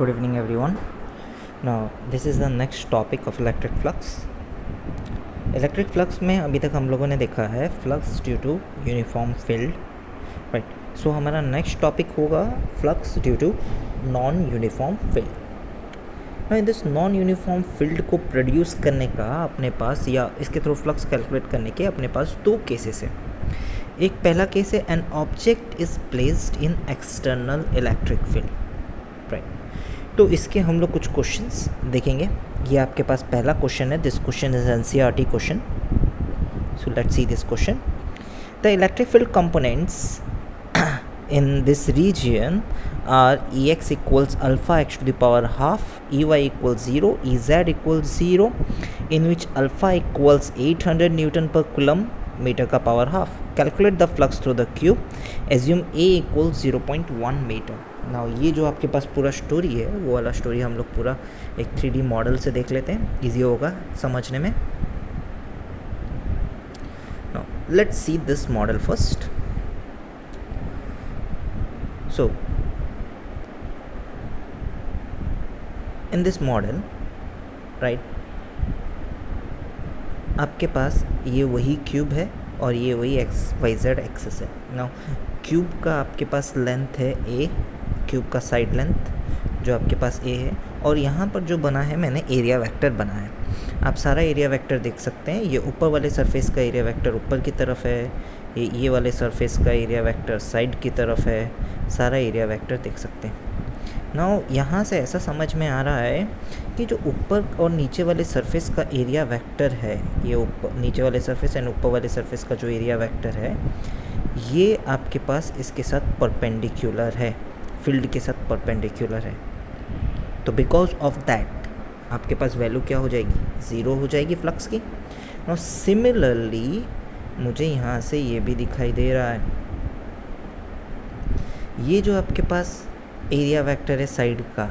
Good evening everyone. Now this is the next topic of electric flux. Electric flux में अभी तक हम लोगों ने देखा है flux due to uniform field, right. So हमारा नेक्स्ट टॉपिक होगा flux due to non uniform field. In this non uniform field को प्रोड्यूस करने का अपने पास या इसके थ्रू फ्लक्स कैलकुलेट करने के अपने पास दो केसेस है. एक पहला केस है an object is placed in external electric field, right. तो इसके हम लोग कुछ क्वेश्चंस देखेंगे. ये आपके पास पहला क्वेश्चन है. This question is NCERT question. So let's see this question. The electric field components in this region are Ex equals alpha x to the power half, Ey equals 0, Ez equals 0, in which alpha equals 800 Newton per coulomb meter का power half. Calculate the flux through the cube. Assume A equals 0.1 meter. Now ये जो आपके पास पूरा story है वो वाला story हम लोग पूरा एक 3D मॉडल से देख लेते हैं, ईजी होगा समझने में. Now let's see this model first. So in this model, right, आपके पास ये वही क्यूब है और ये वही एक्स वाई जेड एक्सेस है. नाउ क्यूब का आपके पास लेंथ है ए, क्यूब का साइड लेंथ जो आपके पास ए है, और यहाँ पर जो बना है मैंने एरिया वेक्टर बना है. आप सारा एरिया वेक्टर देख सकते हैं. ये ऊपर वाले सरफेस का एरिया वेक्टर ऊपर की तरफ है, ये वाले सरफेस का एरिया वेक्टर साइड की तरफ है. सारा एरिया वेक्टर देख सकते हैं. नाउ यहाँ से ऐसा समझ में आ रहा है कि जो ऊपर और नीचे वाले सरफेस का एरिया वेक्टर है, ये ऊपर नीचे वाले सरफेस एंड ऊपर वाले सरफेस का जो एरिया वेक्टर है, ये आपके पास इसके साथ परपेंडिकुलर है, फील्ड के साथ परपेंडिकुलर है. तो बिकॉज ऑफ दैट आपके पास वैल्यू क्या हो जाएगी, ज़ीरो हो जाएगी फ्लक्स की. नाउ सिमिलरली मुझे यहाँ से ये भी दिखाई दे रहा है, ये जो आपके पास एरिया वेक्टर है साइड का,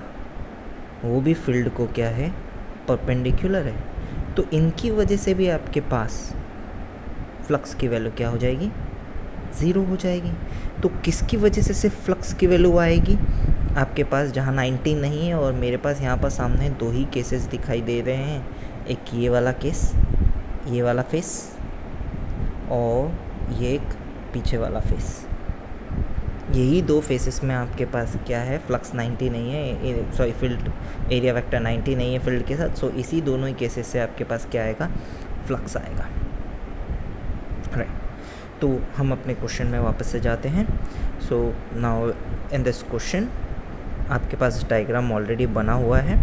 वो भी फील्ड को क्या है, परपेंडिकुलर है. तो इनकी वजह से भी आपके पास फ्लक्स की वैल्यू क्या हो जाएगी, ज़ीरो हो जाएगी. तो किसकी वजह से सिर्फ फ्लक्स की वैल्यू आएगी आपके पास, जहाँ 90 नहीं है, और मेरे पास यहाँ पर सामने दो ही केसेस दिखाई दे रहे हैं. एक ये वाला केस, ये वाला फेस, और ये एक पीछे वाला फेस. यही दो फेसेस में आपके पास क्या है, फ्लक्स 90 नहीं है, सॉरी फील्ड एरिया वेक्टर 90 नहीं है फील्ड के साथ. सो इसी दोनों ही केसेस से आपके पास क्या आएगा, फ्लक्स आएगा, राइट. तो हम अपने क्वेश्चन में वापस से जाते हैं. So now in this question आपके पास डायग्राम ऑलरेडी बना हुआ है,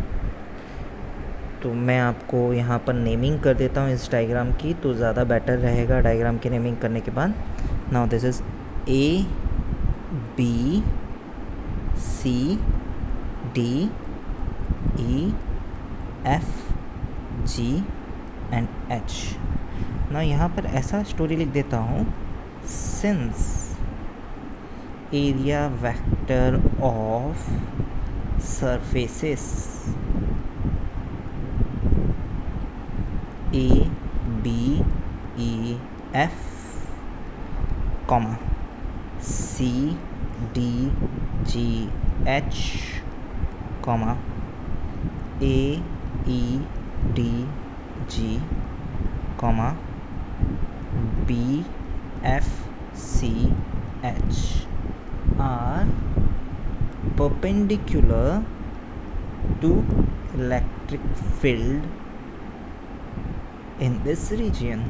तो मैं आपको यहाँ पर नेमिंग कर देता हूँ इस डायग्राम की, तो ज़्यादा बेटर रहेगा डायग्राम की नेमिंग करने के बाद. Now this is A B C D E F G and H. ना यहाँ पर ऐसा स्टोरी लिख देता हूँ, since area vector of surfaces A B E F comma C D G H comma A E D G comma B F C H are perpendicular to electric field in this region.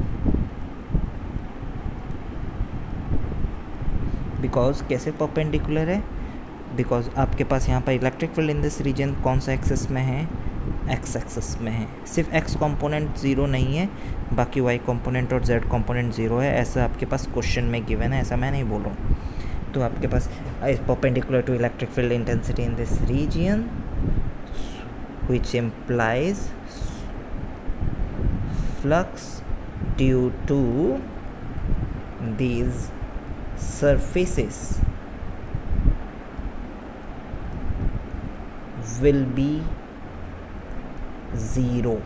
Because कैसे perpendicular है, because आपके पास यहाँ पर electric field in this reason कौन सा access में है, एक्स एक्सेस में है. सिर्फ एक्स कंपोनेंट ज़ीरो नहीं है, बाकी वाई कंपोनेंट और जेड कंपोनेंट ज़ीरो है. ऐसा आपके पास क्वेश्चन में गिवन है, ऐसा मैं नहीं बोल रहा हूँ. तो आपके पास perpendicular to electric field intensity in this region which implies flux due to these surfaces will be zero.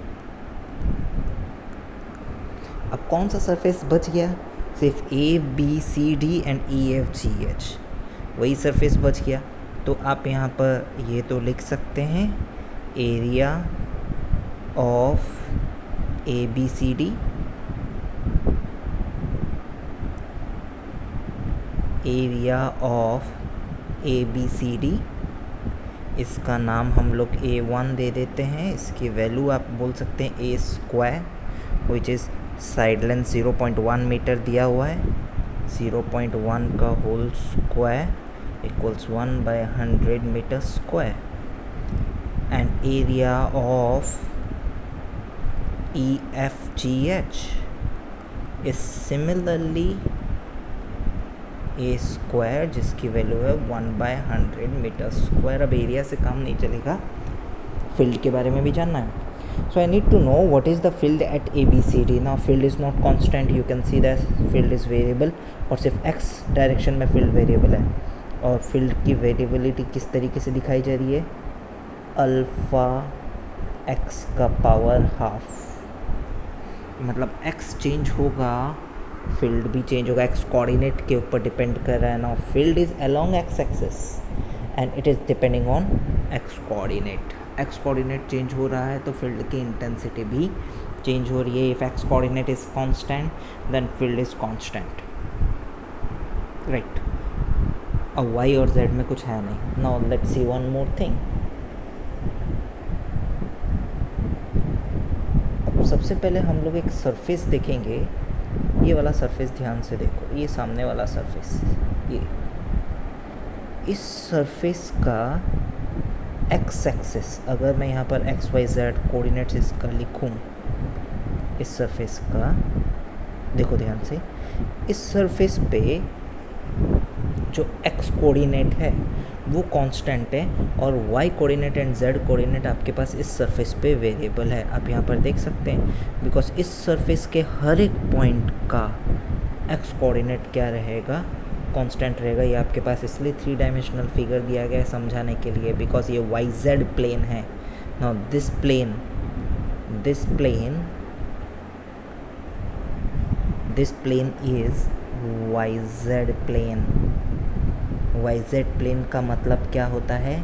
अब कौन सा सरफेस बच गया, सिर्फ A B C D and E F G H, वही सरफेस बच गया. तो आप यहाँ पर ये तो लिख सकते हैं area of A B C D, area of A B C D, इसका नाम हम लोग A1 दे देते हैं। इसकी वैल्यू आप बोल सकते हैं a square, which is side length 0.1 metre दिया हुआ है। 0.1 का whole square equals 1/100 metre square. And area of EFGH is similarly a square, जिसकी वैल्यू है 1/100 मीटर स्क्वायर। अब एरिया से काम नहीं चलेगा, फील्ड के बारे में भी जानना है। So I need to know what is the field at ABCD. Now field is not constant, you can see that field is variable, और सिर्फ x डायरेक्शन में field variable है। और field की वेरिएबिलिटी किस तरीके से दिखाई जा रही है, अल्फ़ा x का पावर हाफ, मतलब x चेंज होगा फील्ड भी चेंज होगा, x कोऑर्डिनेट के ऊपर डिपेंड कर रहा है। Now field is along x axis and it is depending on x coordinate. x coordinate change हो रहा है तो फील्ड की इंटेंसिटी भी चेंज हो रही है। If x coordinate is constant then field is constant, right. अब y और z में कुछ है नहीं। Now let's see one more thing. अब सबसे पहले हम लोग एक सरफेस देखेंगे। ये वाला सरफेस ध्यान से देखो, ये सामने वाला सरफेस, ये इस सरफेस का एक्स एक्सिस, अगर मैं यहाँ पर XYZ कोऑर्डिनेट्स इसका लिखूँ, इस सरफेस का देखो ध्यान से, इस सरफेस पे जो x कोऑर्डिनेट है वो कांस्टेंट है और y coordinate and z coordinate आपके पास इस सरफेस पे वेरिएबल है। आप यहाँ पर देख सकते हैं, बिकॉज इस सरफेस के हर एक पॉइंट का x कोऑर्डिनेट क्या रहेगा, कांस्टेंट रहेगा। ये आपके पास इसलिए 3 डायमेंशनल फिगर दिया गया है समझाने के लिए, बिकॉज ये YZ प्लेन है। Now this plane is YZ plane. YZ plane का मतलब क्या होता है,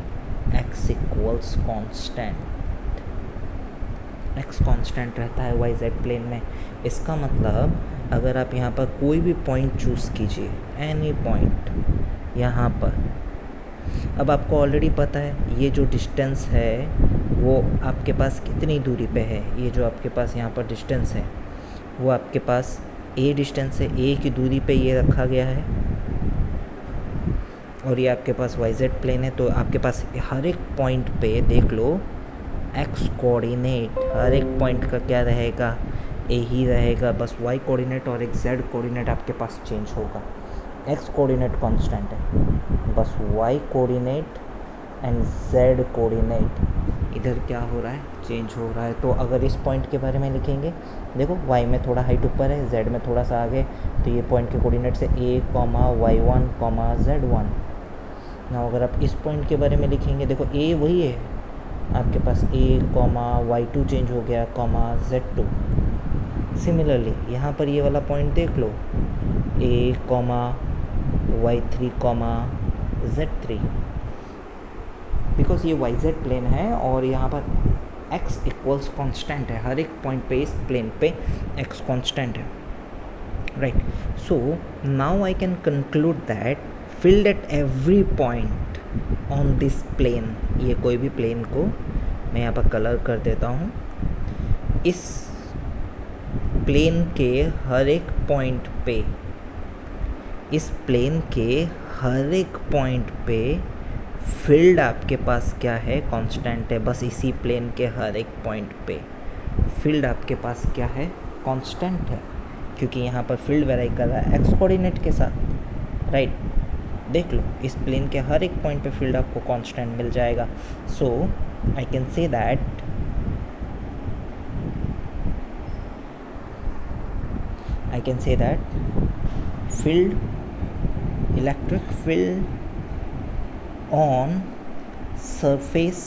x equals constant, x constant रहता है YZ प्लेन में। इसका मतलब अगर आप यहाँ पर कोई भी पॉइंट चूज़ कीजिए, एनी पॉइंट यहाँ पर, अब आपको ऑलरेडी पता है ये जो डिस्टेंस है वो आपके पास कितनी दूरी पे है। ये जो आपके पास यहाँ पर डिस्टेंस है वो आपके पास a डिस्टेंस है, a की दूरी पे ये रखा गया है और ये आपके पास YZ प्लेन है। तो आपके पास हर एक पॉइंट पे देख लो x कोऑर्डिनेट हर एक पॉइंट का क्या रहेगा, a ही रहेगा। बस y कोऑर्डिनेट और एक z कोऑर्डिनेट आपके पास चेंज होगा। x कोऑर्डिनेट कांस्टेंट है, बस y coordinate and z coordinate इधर क्या हो रहा है, चेंज हो रहा है। तो अगर इस पॉइंट के बारे में लिखेंगे, देखो y में थोड़ा हाइट ऊपर है, z में थोड़ा सा आगे, तो ये पॉइंट के कोऑर्डिनेट्स है a, y1, z1। ना अगर आप इस पॉइंट के बारे में लिखेंगे, देखो a वही है आपके पास, a, y2 चेंज हो गया, z2। सिमिलरली यहाँ पर ये वाला पॉइंट देख लो, a, y3, z3, बिकॉज ये YZ प्लेन है और यहाँ पर x इक्वल्स कॉन्स्टेंट है। हर एक पॉइंट पे इस प्लेन पे x कॉन्स्टेंट है, right. So now I can conclude that field at every point on this plane, ये कोई भी प्लेन को मैं यहाँ पर कलर कर देता हूँ, इस प्लेन के हर एक पॉइंट पे, इस प्लेन के हर एक पॉइंट पे फील्ड आपके पास क्या है, कांस्टेंट है। बस इसी प्लेन के हर एक पॉइंट पे फील्ड आपके पास क्या है, कांस्टेंट है, क्योंकि यहाँ पर फील्ड वेरी कर रहा है एक्स कोऑर्डिनेट के साथ, राइट। देख लो इस प्लेन के हर एक पॉइंट पे फील्ड आपको कांस्टेंट मिल जाएगा। So I can say that field, electric field on surface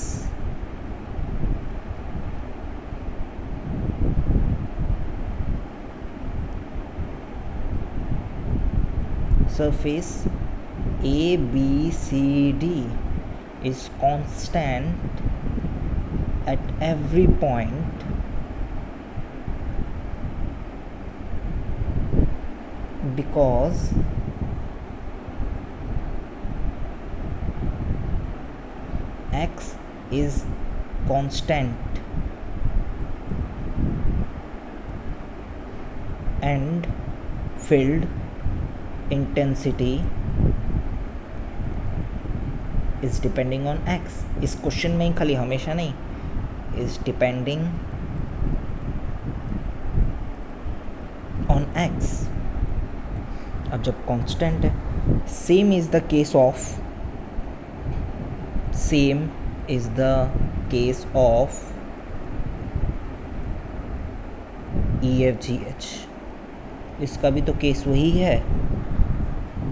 A, B, C, D is constant at every point because x is constant and field intensity is depending on x. इस question में ही खाली, हमेशा नहीं, is depending on x. अब जब constant है, same is the case of EFGH. इसका भी तो केस वही है,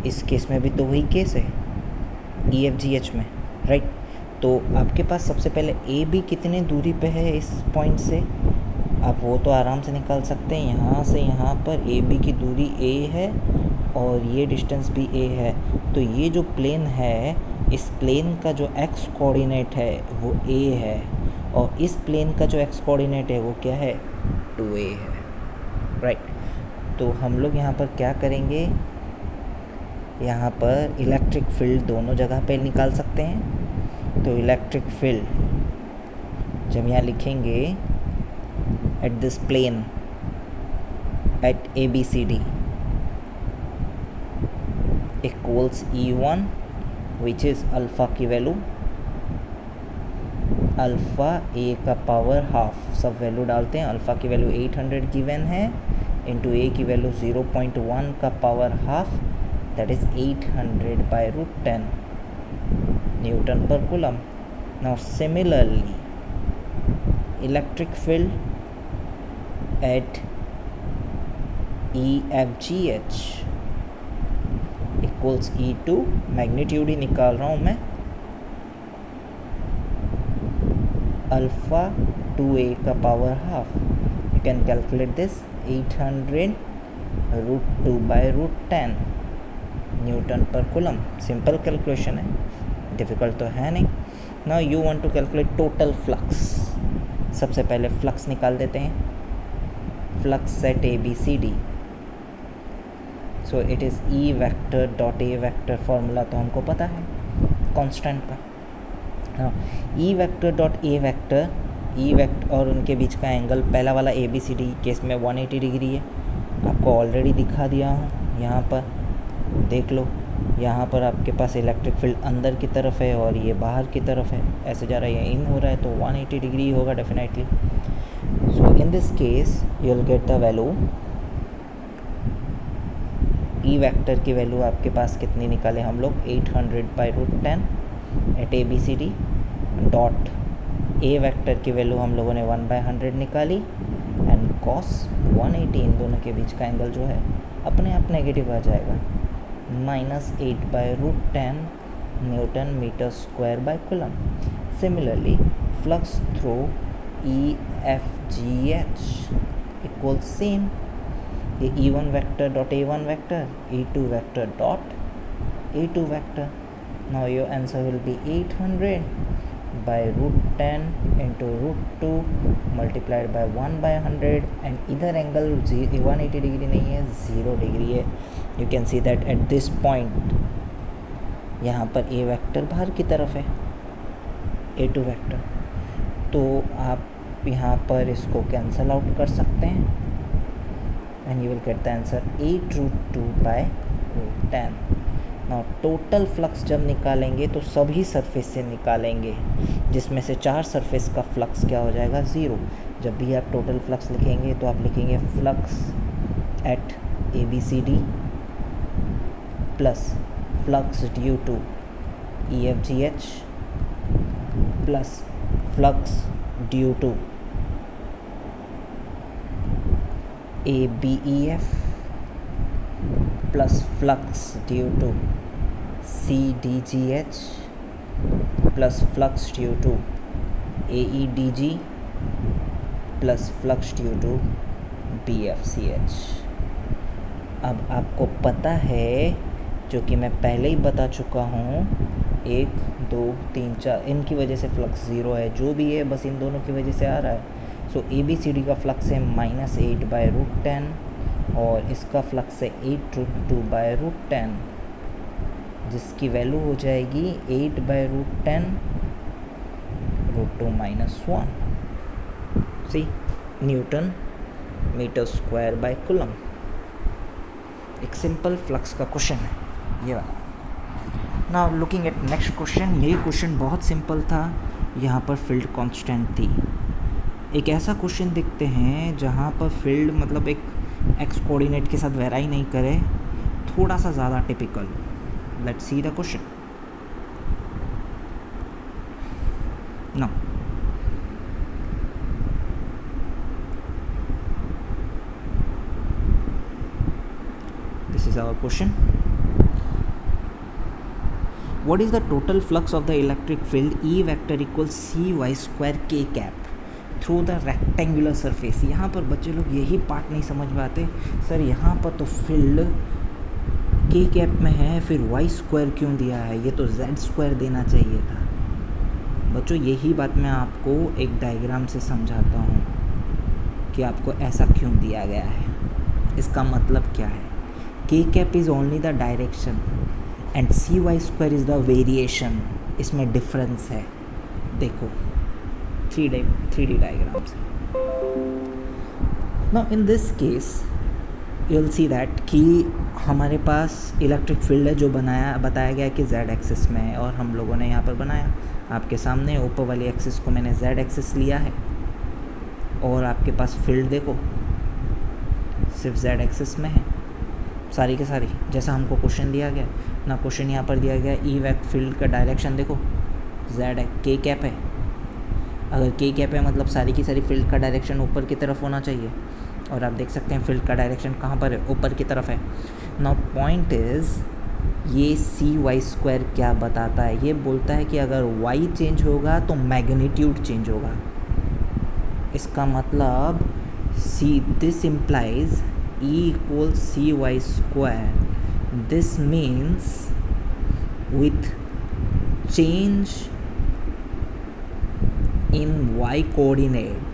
इस केस में भी तो वही केस है EFGH में, राइट. तो आपके पास सबसे पहले ए बी कितने दूरी पे है इस पॉइंट से, आप वो तो आराम से निकाल सकते हैं. यहाँ से यहाँ पर ए बी की दूरी a है और ये डिस्टेंस भी a है. तो ये जो प्लेन है, इस प्लेन का जो x कोऑर्डिनेट है वो a है और इस प्लेन का जो x कोऑर्डिनेट है वो क्या है, 2a है, राइट. तो हम लोग यहाँ पर क्या करेंगे, यहाँ पर इलेक्ट्रिक फील्ड दोनों जगह पे निकाल सकते हैं. तो इलेक्ट्रिक फील्ड जब यहाँ लिखेंगे at this plane at ABCD equals E1 which is alpha की वैल्यू, अल्फ़ा a का पावर हाफ, सब वैल्यू डालते हैं. अल्फ़ा की वैल्यू 800 गिवन है, इंटू a की वैल्यू 0.1 का power half, that is 800 by root 10 Newton per coulomb. Now similarly, electric field at EFGH equals E2, magnitude ही निकाल रहा हूँ मैं, अल्फ़ा 2a का power half. You can calculate this, 800 root 2 by root 10 newton पर coulomb. Simple calculation है, difficult तो है नहीं. Now you want to calculate total flux. सबसे पहले फ्लक्स निकाल देते हैं. Flux at ABCD, so it is E vector dot A vector. Formula तो हमको पता है कांस्टेंट का. हाँ, E vector dot A vector, E vector और उनके बीच का एंगल, पहला वाला ABCD केस में 180 डिग्री है. आपको ऑलरेडी दिखा दिया हूँ, यहाँ पर देख लो. यहाँ पर आपके पास इलेक्ट्रिक फील्ड अंदर की तरफ है और ये बाहर की तरफ है, ऐसे जा रहा है, ये इन हो रहा है, तो 180 डिग्री होगा definitely. So in this case you will get the value, E vector की वैल्यू आपके पास कितनी निकाले हम लोग, 800 by root 10 at ABCD dot A vector की वैल्यू हम लोगों ने 1/100 निकाली एंड कॉस 180, इन दोनों के बीच का एंगल जो है अपने आप नेगेटिव आ जाएगा, -8 by root 10 newton metre square by coulomb. Similarly flux through EFGH equal same, ये E1 vector dot A1 vector, E2 vector dot A2 vector. Now your answer will be 800 by root 10 into root 2 multiplied by 1/100 and इधर angle 180 degree नहीं है, 0 degree है. You can see that at this point यहाँ पर A vector बाहर की तरफ है, A2 वेक्टर. तो आप यहाँ पर इसको कैंसल आउट कर सकते हैं and you will get the answer 8 root 2 by root 10. Now total flux जब निकालेंगे तो सभी सरफेस से निकालेंगे, जिसमें से 4 सरफेस का फ्लक्स क्या हो जाएगा, 0. जब भी आप टोटल फ्लक्स लिखेंगे तो आप लिखेंगे flux at ABCD plus flux due to EFGH plus flux due to ABEF plus flux due to CDGH plus flux due to AEDG plus flux due to BFCH. अब आपको पता है, जो कि मैं पहले ही बता चुका हूँ, 1 2 3 4 इनकी वजह से फ्लक्स 0 है, जो भी है बस इन दोनों की वजह से आ रहा है। सो ABCD का फ्लक्स है -8/√10 और इसका फ्लक्स है 8√2/√10, जिसकी वैल्यू हो जाएगी 8/√10 √2 - 1 C newton metre square by coulomb. एक सिंपल फ्लक्स का क्वेश्चन है ये वाला। Now looking at next question, ये क्वेश्चन बहुत सिंपल था, यहाँ पर फील्ड कांस्टेंट थी। एक ऐसा क्वेश्चन देखते हैं जहाँ पर फील्ड मतलब एक एक्स कोऑर्डिनेट के साथ वेराई नहीं करे, थोड़ा सा ज़्यादा typical. Let's see the question. Now this is our question. What is the total flux of the electric field E vector equals cy square k cap through the rectangular surface? यहाँ पर बच्चे लोग यही पार्ट नहीं समझ पाते, sir यहाँ पर तो फील्ड k कैप में है, फिर y स्क्वायर क्यों दिया है, ये तो z स्क्वायर देना चाहिए था। बच्चों यही बात मैं आपको एक डायग्राम से समझाता हूँ कि आपको ऐसा क्यों दिया गया है, इसका मतलब क्या है। k cap is only the direction and cy square is the variation, इसमें डिफरेंस है। देखो 3D डायग्राम से। Now in this case you'll see that कि हमारे पास इलेक्ट्रिक फील्ड है जो बताया गया कि z एक्सिस में है, और हम लोगों ने यहाँ पर बनाया आपके सामने ऊपर वाली एक्सिस को मैंने z एक्सिस लिया है, और आपके पास फील्ड देखो सिर्फ z एक्सिस में है सारी के सारी, जैसा हमको क्वेश्चन दिया गया ना। क्वेश्चन यहाँ पर दिया गया ई वेक्टर फील्ड का डायरेक्शन देखो z है, k कैप है। अगर k कैप है मतलब सारी की सारी फील्ड का डायरेक्शन ऊपर की तरफ होना चाहिए, और आप देख सकते हैं फील्ड का डायरेक्शन कहाँ पर है, ऊपर की तरफ है। नाउ पॉइंट इज़ ये cy स्क्वायर क्या बताता है, ये बोलता है कि अगर y चेंज होगा तो मैग्नीट्यूड चेंज होगा। इसका मतलब this implies E equals cy square. This means with change in y coordinate,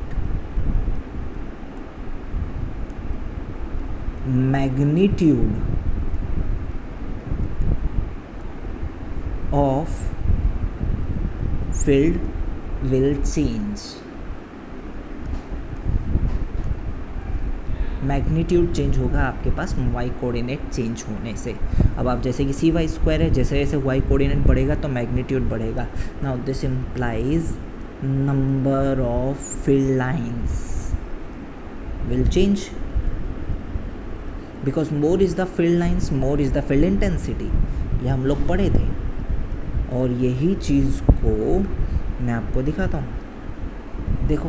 magnitude of field will change. Magnitude change होगा आपके पास y कोऑर्डिनेट चेंज होने से। अब आप जैसे कि cy स्क्वायर है, जैसे जैसे y कोऑर्डिनेट बढ़ेगा तो मैग्नीट्यूड बढ़ेगा। Now this implies number of field lines will change, because more is the field lines more is the field intensity, ये हम लोग पढ़े थे। और यही चीज़ को मैं आपको दिखाता हूँ, देखो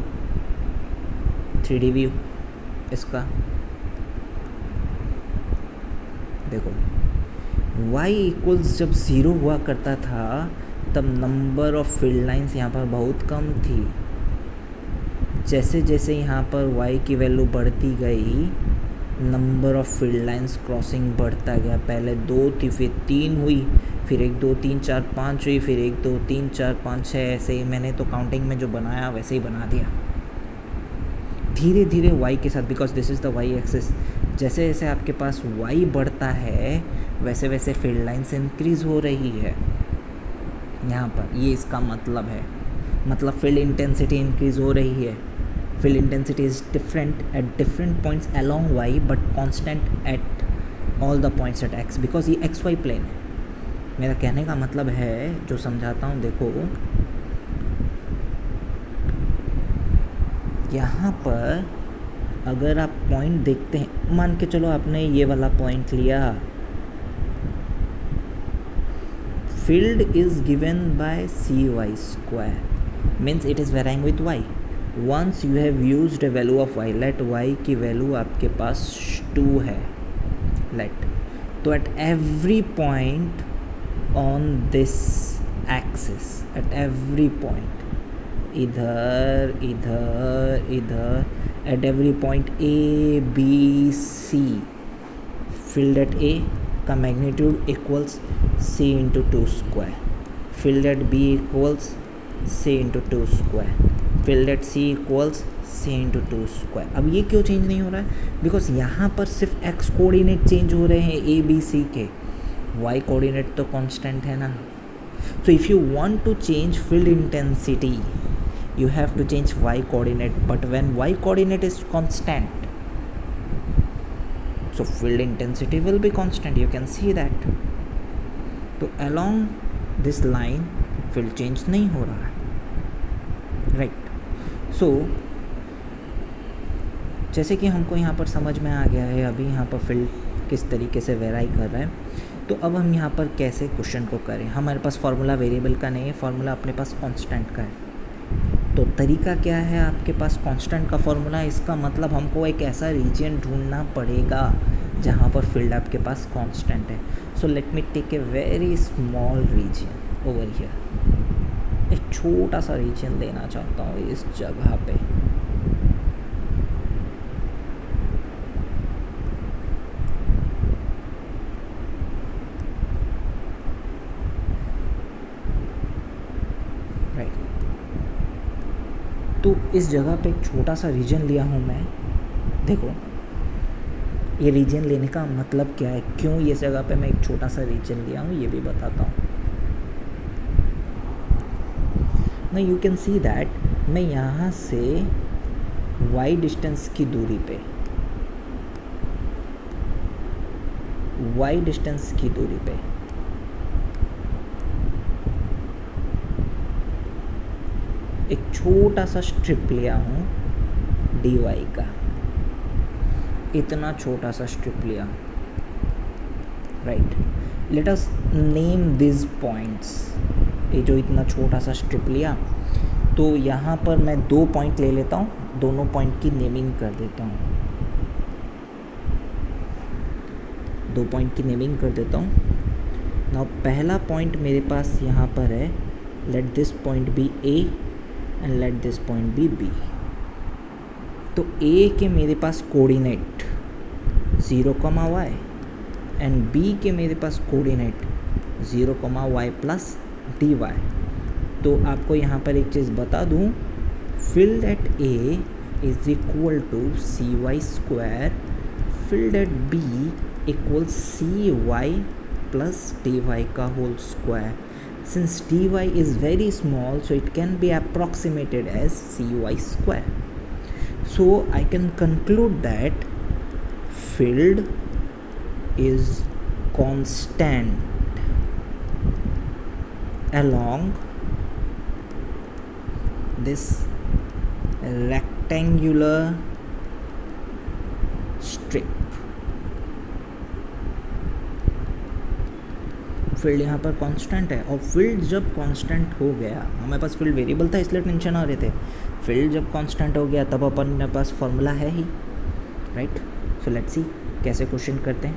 3D व्यू इसका देखो। y इक्वल्स जब 0 हुआ करता था तब नंबर ऑफ फील्ड लाइंस यहाँ पर बहुत कम थी। जैसे जैसे यहाँ पर y की वैल्यू बढ़ती गई number of field lines crossing बढ़ता गया। पहले 2 थी, फिर 3 हुई, फिर 1 2 3 4 5 हुई, फिर 1 2 3 4 5 6, ऐसे ही मैंने तो काउंटिंग में जो बनाया वैसे ही बना दिया। धीरे धीरे y के साथ, because this is the y axis, जैसे जैसे आपके पास y बढ़ता है वैसे वैसे फील्ड लाइंस इंक्रीज़ हो रही है यहाँ पर। ये इसका मतलब है, मतलब फील्ड इंटेंसिटी इंक्रीज़ हो रही है। Field intensity is different at different points along y but constant at all the points at x, because ये xy प्लेन है। मेरा कहने का मतलब है, जो समझाता हूँ, देखो यहाँ पर अगर आप पॉइंट देखते हैं, मान के चलो आपने ये वाला पॉइंट लिया, field is given by cy square, means it is varying with y। Once you have used a value of y, let y की वैल्यू आपके पास 2 है, लेट, तो at every point on this axis, at every point, इधर इधर इधर, at every point A B C, field at A का magnitude equals C × 2 square. filled at B equals C into 2 square, filled at C equals C into 2 square. अब ये क्यों change नहीं हो रहा है? बिकॉज यहाँ पर सिर्फ x कोऑर्डिनेट चेंज हो रहे हैं A B C के, y कोऑर्डिनेट तो कांस्टेंट है ना. So if you want to change field intensity, you have to change y coordinate, but when y coordinate is constant, so field intensity will be constant. You can see that. तो along this line field change नहीं हो रहा है, right? So जैसे कि हमको यहाँ पर समझ में आ गया है अभी यहाँ पर फील्ड किस तरीके से वेराई कर रहा है, तो अब हम यहाँ पर कैसे क्वेश्चन को करें. हमारे पास फार्मूला वेरिएबल का नहीं है, फार्मूला अपने पास कांस्टेंट का है. तो तरीका क्या है, आपके पास कांस्टेंट का फार्मूला है, इसका मतलब हमको एक ऐसा रीजन ढूंढना पड़ेगा जहाँ पर फील्ड आपके पास कांस्टेंट है. So let me take a very small region over here. एक छोटा सा रीजन लेना चाहता हूँ इस जगह पे. तो इस जगह पे एक छोटा सा रीजन लिया हूँ मैं. देखो ये रीजन लेने का मतलब क्या है, क्यों ये जगह पे मैं एक छोटा सा रीजन लिया हूँ ये भी बताता हूँ. ना यू कैन सी दैट मैं यहाँ से y डिस्टेंस की दूरी पे, y डिस्टेंस की दूरी पे एक छोटा सा स्ट्रिप लिया हूँ dy का. इतना छोटा सा स्ट्रिप लिया, right. Let us name this points. ये जो इतना छोटा सा स्ट्रिप लिया, तो यहाँ पर मैं 2 पॉइंट ले लेता हूँ, दोनों पॉइंट की नेमिंग कर देता हूँ. 2 पॉइंट की नेमिंग कर देता हूँ. नाउ पहला पॉइंट मेरे पास यहाँ पर है, let this point be A and let this point be B. तो A के मेरे पास कोऑर्डिनेट 0, एंड B के मेरे पास कोऑर्डिनेट 0, प्लस dy. तो आपको यहाँ पर एक चीज़ बता दूँ, field at A is equal to cy square, field at B equal cy plus dy का whole square. Since dy is very small, so it can be approximated as cy square. So I can conclude that field is constant along this rectangular strip. Field यहाँ पर constant है, और field जब constant हो गया, हमारे पास field variable था इसलिए टेंशन आ रहे थे. फील्ड जब कांस्टेंट हो गया तब अपन के पास फॉर्मूला है ही, राइट. सो लेट्स सी कैसे क्वेश्चन करते हैं.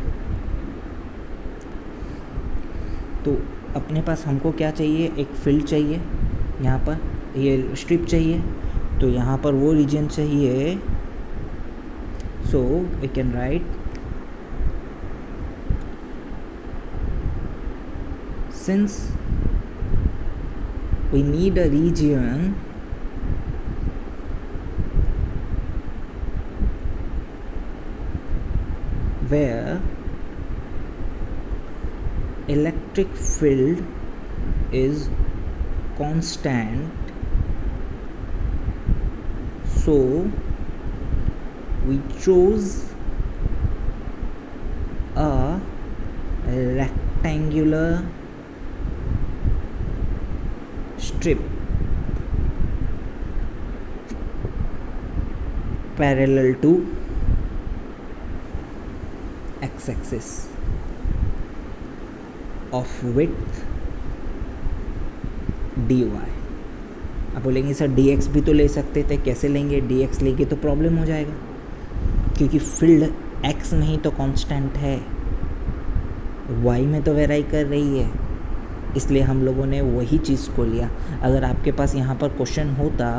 तो अपने पास हमको क्या चाहिए, एक फील्ड चाहिए, यहाँ पर ये स्ट्रिप चाहिए, तो यहाँ पर वो रीजन चाहिए. So we can write since we need a region where electric field is constant, so we chose a rectangular strip parallel to x-axis of width dy. आप बोलेंगे सर dx भी तो ले सकते थे, कैसे लेंगे? dx लेंगे तो प्रॉब्लम हो जाएगा, क्योंकि फील्ड x में ही तो कांस्टेंट है, y में तो वेराई कर रही है, इसलिए हम लोगों ने वही चीज़ को लिया. अगर आपके पास यहाँ पर क्वेश्चन होता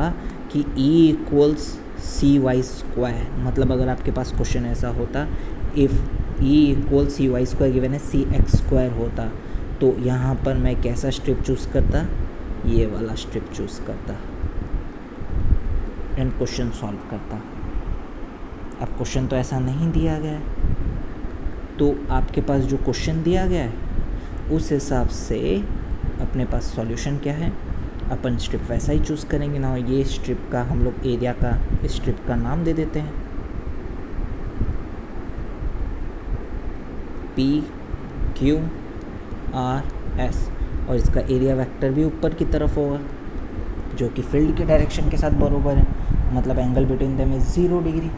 कि E इक्वल्स सी वाई स्क्वायर, मतलब अगर आपके पास क्वेश्चन ऐसा होता, if E equal cy square given है सी एक्स स्क्वायर होता, तो यहाँ पर मैं कैसा स्ट्रिप चूज़ करता, ये वाला स्ट्रिप चूज़ करता एंड क्वेश्चन सॉल्व करता। अब क्वेश्चन तो ऐसा नहीं दिया गया है, तो आपके पास जो क्वेश्चन दिया गया है उस हिसाब से अपने पास सॉल्यूशन क्या है, अपन स्ट्रिप वैसा ही चूज़ करेंगे ना। ये स्ट्रिप का हम लोग एरिया का स्ट्रिप का नाम दे देते हैं PQRS, और इसका एरिया वेक्टर भी ऊपर की तरफ होगा जो कि फील्ड के डायरेक्शन के साथ बराबर है, मतलब angle between them is 0 degree.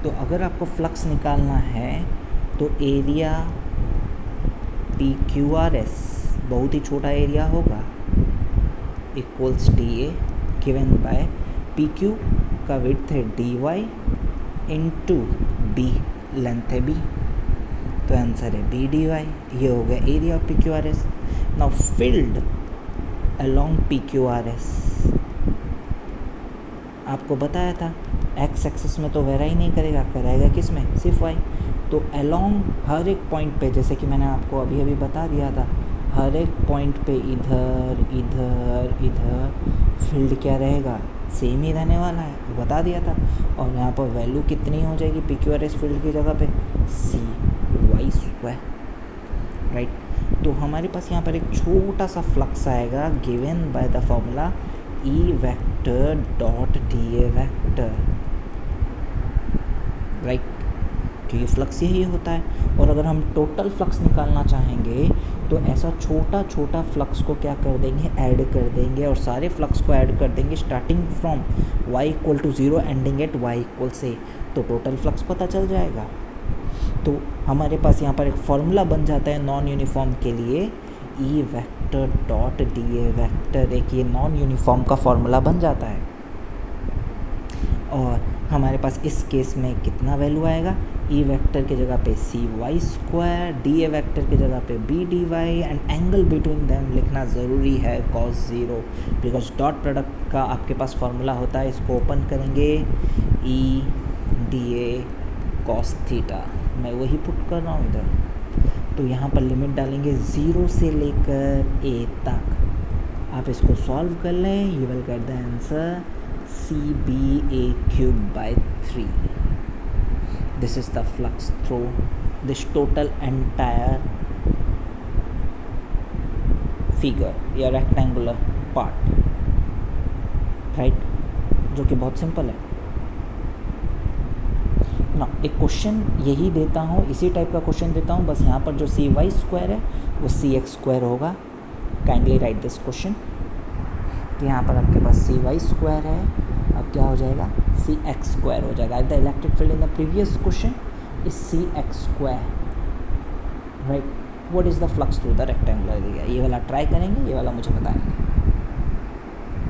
तो अगर आपको फ्लक्स निकालना है तो एरिया PQRS बहुत ही छोटा एरिया होगा equals DA given by PQ का विड्थ है DY इंटू B लेंथ है B, तो आंसर है BDY। ये हो गया area of PQRS। Now field along PQRS आपको बताया था एक्स एक्सिस में तो वेराई नहीं करेगा, कराएगा किस में, सिर्फ वाई। तो अलोंग हर एक पॉइंट पे, जैसे कि मैंने आपको अभी अभी बता दिया था, हर एक पॉइंट पे इधर इधर इधर फील्ड क्या रहेगा, सेम ही रहने वाला है, बता दिया था। और यहाँ पर वैल्यू कितनी हो जाएगी PQRS फील्ड की जगह पे, CY², राइट। तो हमारे पास यहाँ पर एक छोटा सा फ्लक्स आएगा given by the formula E vector dot DA vector, right. तो ये फ्लक्स यही होता है। और अगर हम टोटल फ्लक्स निकालना चाहेंगे तो ऐसा छोटा छोटा फ्लक्स को क्या कर देंगे, ऐड कर देंगे, और सारे फ्लक्स को ऐड कर देंगे starting from y=0 ending eight y=a, तो टोटल फ्लक्स पता चल जाएगा। तो हमारे पास यहाँ पर एक फॉर्मूला बन जाता है नॉन यूनिफॉर्म के लिए, E vector dot DA vector, एक ये नॉन यूनिफॉर्म का फॉर्मूला बन जाता है। और हमारे पास इस केस में कितना वैल्यू आएगा, E वेक्टर की जगह पे CY², DA वेक्टर की जगह पे BDY, and angle between them लिखना ज़रूरी है cos 0, बिकॉज डॉट प्रोडक्ट का आपके पास फॉर्मूला होता है। इसको ओपन करेंगे EDA cos थीटा, मैं वही पुट कर रहा हूँ इधर। तो यहाँ पर लिमिट डालेंगे 0 से लेकर a तक। आप इसको सॉल्व कर लें, you will get the answer CBA³/3। This is the flux through this total entire figure या रेक्टेंगुलर पार्ट, राइट, जो कि बहुत सिंपल है ना। एक क्वेश्चन यही देता हूँ, इसी टाइप का क्वेश्चन देता हूँ, बस यहाँ पर जो CY² है वो CX² होगा। Kindly right this question. तो यहाँ पर आपके पास CY² है, अब क्या हो जाएगा, CX² हो जाएगा। The electric field in the previous question is CX², right. What is the flux through the rectangular area, ये वाला ट्राई करेंगे, ये वाला मुझे बताएंगे।